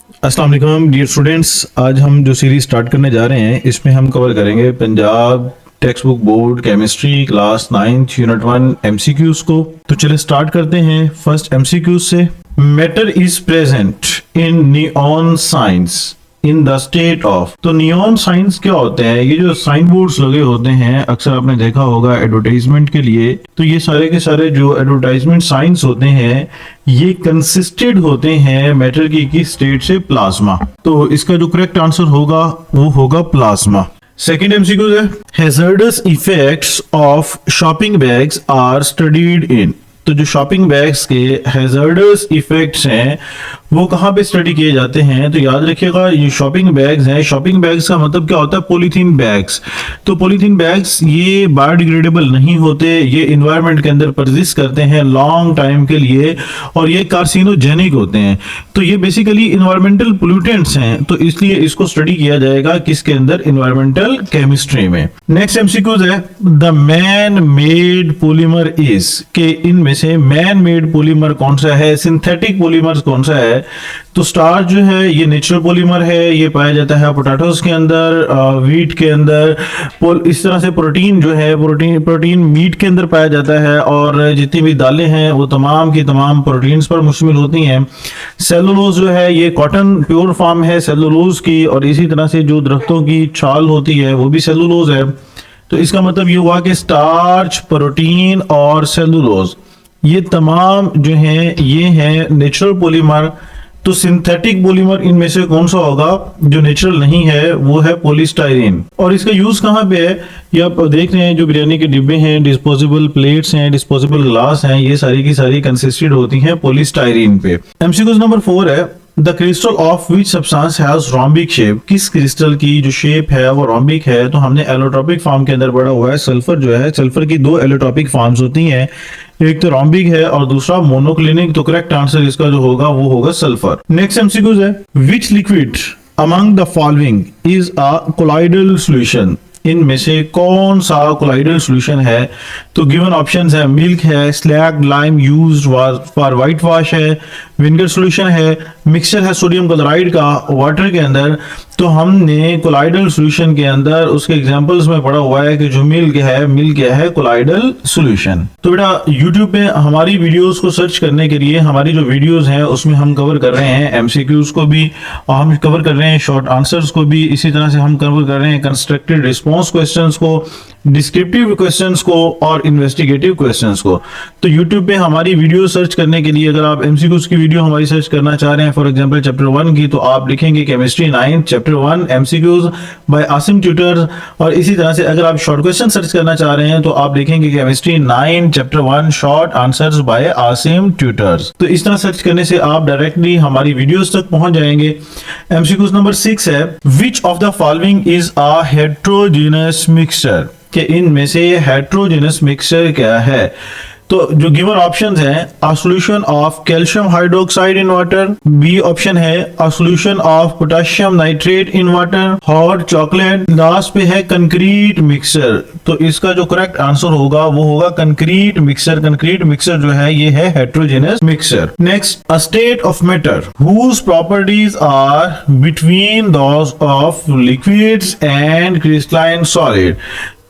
अस्सलाम वालेकुम dear students. आज हम जो सीरीज स्टार्ट करने जा रहे हैं इसमें हम कवर करेंगे Punjab text book board chemistry class 9th unit 1 MCQs को। तो चलिए स्टार्ट करते हैं फर्स्ट एमसीक्यूज से। Matter is present in neon science in the state of. तो नियॉन साइंस क्या होते हैं? ये जो साइन बोर्ड्स लगे होते हैं अक्सर आपने देखा होगा एडवर्टाइजमेंट के लिए। तो ये सारे के सारे जो एडवर्टाइजमेंट साइंस होते हैं ये कंसिस्टेड होते हैं मैटर की स्टेट से प्लाज्मा। तो इसका जो करेक्ट आंसर होगा वो होगा प्लाज्मा। सेकेंड एमसीक्यू है hazardous effects of shopping bags are studied in. तो जो शॉपिंग बैग्स के हैजर्डस इफेक्ट्स हैं वो कहाँ पे स्टडी किए जाते हैं? तो याद रखिएगा ये शॉपिंग बैग्स हैं। शॉपिंग बैग्स का मतलब क्या होता है? Polythene bags. तो पॉलीथीन बैग्स ये बायोडिग्रेडेबल नहीं होते, ये इन्वायरमेंट के अंदर परसिस्ट करते हैं लॉन्ग टाइम के लिए और ये कार्सिनोजेनिक होते हैं। तो ये बेसिकली इन्वायरमेंटल पोल्यूटेंट्स हैं, तो इसलिए इसको स्टडी किया जाएगा किसके अंदर? इन्वायरमेंटल केमिस्ट्री में। नेक्स्ट एमसीक्यूज है the man made polymer is. के इनमें से मैन मेड पॉलीमर कौन सा है? सिंथेटिक पॉलीमर कौन सा है? तो स्टार्च जो है ये नेचुरल पॉलीमर है, ये पाया जाता है पोटैटोस के अंदर, व्हीट के अंदर। इस तरह से प्रोटीन जो है प्रोटीन मीट के अंदर पाया जाता है और जितनी भी दालें हैं वो तमाम की तमाम प्रोटीन्स पर मुश्तमिल होती हैं। सेलुलोज जो है ये कॉटन प्योर फॉर्म है सेलुलोज की, और इसी तरह से जो दरख्तों की छाल होती है वो भी सेलुलोज है। तो इसका मतलब ये हुआ कि स्टार्च, प्रोटीन और सेलुलोज ये तमाम जो हैं ये हैं नेचुरल पॉलीमर। तो सिंथेटिक पॉलीमर इनमें से कौन सा होगा जो नेचुरल नहीं है? वो है पॉलीस्टाइरीन। और इसका यूज कहाँ पे है? ये आप देख रहे हैं जो बिरयानी के डिब्बे हैं, डिस्पोजेबल प्लेट्स हैं, डिस्पोजेबल ग्लास हैं, ये सारी की सारी कंसिस्टेड होती हैं पॉलीस्टाइरीन पे। एमसीक्यू नंबर 4 है the crystal of which substance has rhombic shape. किस क्रिस्टल की जो शेप है वो रोम्बिक है? तो हमने एलोट्रोपिक फॉर्म के अंदर पढ़ा हुआ है। सल्फर जो है, सल्फर की दो एलोट्रोपिक फॉर्म्स होती हैं, एक तो रोम्बिक है और दूसरा मोनोक्लिनिक। तो करेक्ट आंसर इसका जो होगा वो होगा सल्फर। नेक्स्ट एमसीक्यूज है विच liquid among the following is a colloidal solution. इनमें से कौन सा कोलाइडल सॉल्यूशन है? तो गिवन ऑप्शंस है मिल्क है, slag lime used for white wash है, विनेगर सॉल्यूशन है, मिक्सचर है सोडियम क्लोराइड का वाटर के अंदर। तो हमने कोलाइडल सॉल्यूशन के अंदर उसके एग्जांपल्स में पढ़ा हुआ है कि जो मिल्क है कोलाइडल सॉल्यूशन। तो बेटा यूट्यूब पे हमारी वीडियोस को सर्च करने के लिए हमारी जो वीडियोस हैं उसमें हम कवर कर रहे हैं एमसीक्यूज को भी, और हम कवर कर रहे हैं शॉर्ट आंसर्स को भी। इसी तरह से हम कवर कर रहे हैं कंस्ट्रक्टेड रिस्पॉन्स क्वेश्चंस को, डिस्क्रिप्टिव क्वेश्चंस को और इन्वेस्टिगेटिव क्वेश्चंस को। तो YouTube पे हमारी वीडियो सर्च करने के लिए अगर आप एमसीक्यूज की वीडियो हमारी सर्च करना चाह रहे हैं, फॉर एग्जांपल चैप्टर 1 की, तो आप लिखेंगे chemistry 9 chapter 1 MCQs by Asim tutors. और इसी तरह से अगर आप शॉर्ट क्वेश्चन सर्च करना चाह रहे हैं तो आप लिखेंगे chemistry 9 chapter 1 short answers by Asim tutors. तो इस तरह सर्च करने से आप डायरेक्टली हमारी वीडियोस तक पहुंच जाएंगे। एमसीक्यूज नंबर 6 है which of the following is a heterogeneous mixture. कि इनमें से हेट्रोजेनस मिक्सचर क्या है? तो जो गिवन ऑप्शंस हैं A solution of calcium hydroxide in water, B option है a solution of potassium nitrate in water, hot chocolate, last पे है कंक्रीट मिक्सचर। तो इसका जो करेक्ट आंसर होगा वो होगा कंक्रीट मिक्सचर। कंक्रीट मिक्सचर जो है ये है heterogeneous mixture. Next a state of matter whose properties are between those of liquids and crystalline solid.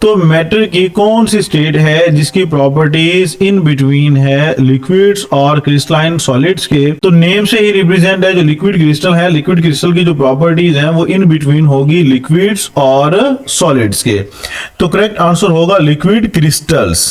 तो मैटर की कौन सी स्टेट है जिसकी प्रॉपर्टीज इन बिटवीन है लिक्विड्स और क्रिस्टलाइन सॉलिड्स के? तो नेम से ही रिप्रेजेंट है जो लिक्विड क्रिस्टल है, लिक्विड क्रिस्टल की जो प्रॉपर्टीज हैं वो इन बिटवीन होगी लिक्विड्स और सॉलिड्स के। तो करेक्ट आंसर होगा लिक्विड क्रिस्टल्स।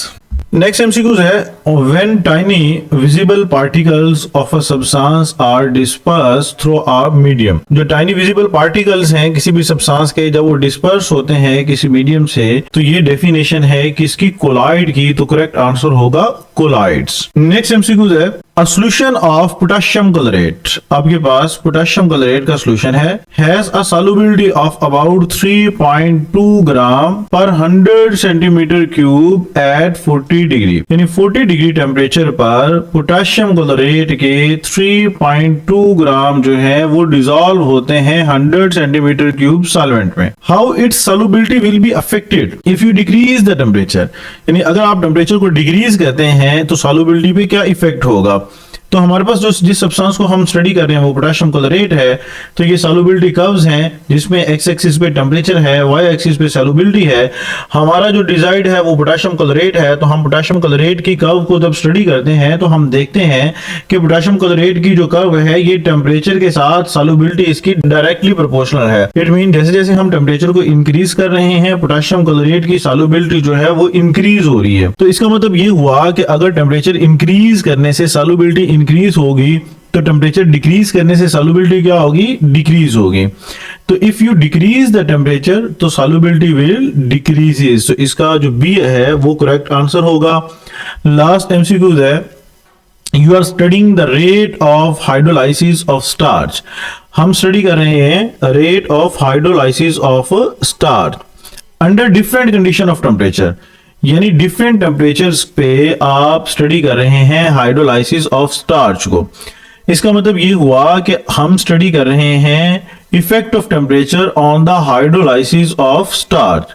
नेक्स्ट एमसीक्यूज है when tiny visible particles of a substance are disperse through a medium. जो टाइनी विजिबल पार्टिकल्स हैं किसी भी सब्सटेंस के, जब वो डिस्पर्स होते हैं किसी मीडियम से, तो ये डेफिनेशन है किसकी? कोलाइड की। तो करेक्ट आंसर होगा कोलाइड्स। नेक्स्ट एमसीक्यूज है a solution of potassium chlorate. आपके पास पोटेशियम क्लोरेट का सॉल्यूशन है has a solubility of about 3.2 ग्राम पर 100 सेंटीमीटर क्यूब एट 40 डिग्री। यानी 40 डिग्री टेम्परेचर पर पोटेशियम क्लोरेट के 3.2 ग्राम जो है वो डिसॉल्व होते हैं 100 सेंटीमीटर क्यूब सॉल्वेंट में। How it's solubility will be affected if you decrease the temperature. यानी अगर आप टेम्परेचर को डिक्रीज करते हैं तो सॉल्युबिलिटी पे क्या इफेक्ट होगा? तो हमारे पास जो जिस सब्सटेंस को हम स्टडी कर रहे हैं वो पोटेशियम क्लोरेट है। तो ये सॉल्युबिलिटी कर्व्स हैं जिसमें एक्स एक्सिस पे टेम्परेचर है, वाई एक्सिस पे सॉल्युबिलिटी है। हमारा जो डिजाइड है वो पोटेशियम क्लोरेट है। तो हम पोटेशियम क्लोरेट की कर्व को जब स्टडी करते हैं तो हम देखते हैं कि पोटेशियम क्लोरेट की जो कर्व है ये टेम्परेचर के साथ सॉल्युबिलिटी इसकी डायरेक्टली प्रोपोर्शनल है। इट मीन जैसे जैसे हम टेम्परेचर को इंक्रीज कर रहे हैं पोटेशियम क्लोरेट की सॉल्युबिलिटी जो है वो इंक्रीज हो रही है। तो इसका मतलब ये हुआ कि अगर टेम्परेचर इंक्रीज करने से सॉल्युबिलिटी इंक्रीज होगी तो टेम्परेचर डिक्रीज करने से सॉल्युबिलिटी क्या होगी, डिक्रीज होगी। तो if you decrease the temperature तो सॉल्युबिलिटी विल डिक्रीजेस। तो इसका जो बी है वो करेक्ट आंसर होगा। लास्ट एमसीक्यू है, you are studying the rate of hydrolysis of starch. हम स्टडी कर रहे हैं rate of hydrolysis of starch under different condition of temperature, यानी डिफरेंट टेम्परेचर्स पे आप स्टडी कर रहे हैं हाइड्रोलाइसिस ऑफ स्टार्च को। इसका मतलब ये हुआ कि हम स्टडी कर रहे हैं effect of temperature on the hydrolysis of starch.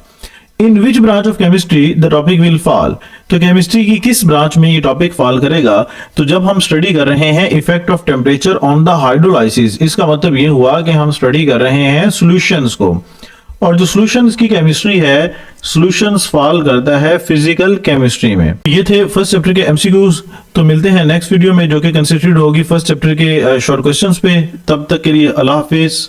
In which branch of chemistry the topic will fall. तो केमिस्ट्री की किस ब्रांच में ये टॉपिक फॉल करेगा। तो जब हम स्टडी कर रहे हैं effect of temperature on the hydrolysis, इसका मतलब ये हुआ कि हम स्टडी कर रहे हैं सॉल्यूशंस को, और जो सॉल्यूशंस की केमिस्ट्री है, सॉल्यूशंस फॉल करता है फिजिकल केमिस्ट्री में। ये थे फर्स्ट चैप्टर के एमसीक्यूज। तो मिलते हैं नेक्स्ट वीडियो में जो कि कंसिस्टेंट होगी फर्स्ट चैप्टर के शॉर्ट क्वेश्चंस पे। तब तक के लिए अल्लाह हाफिज।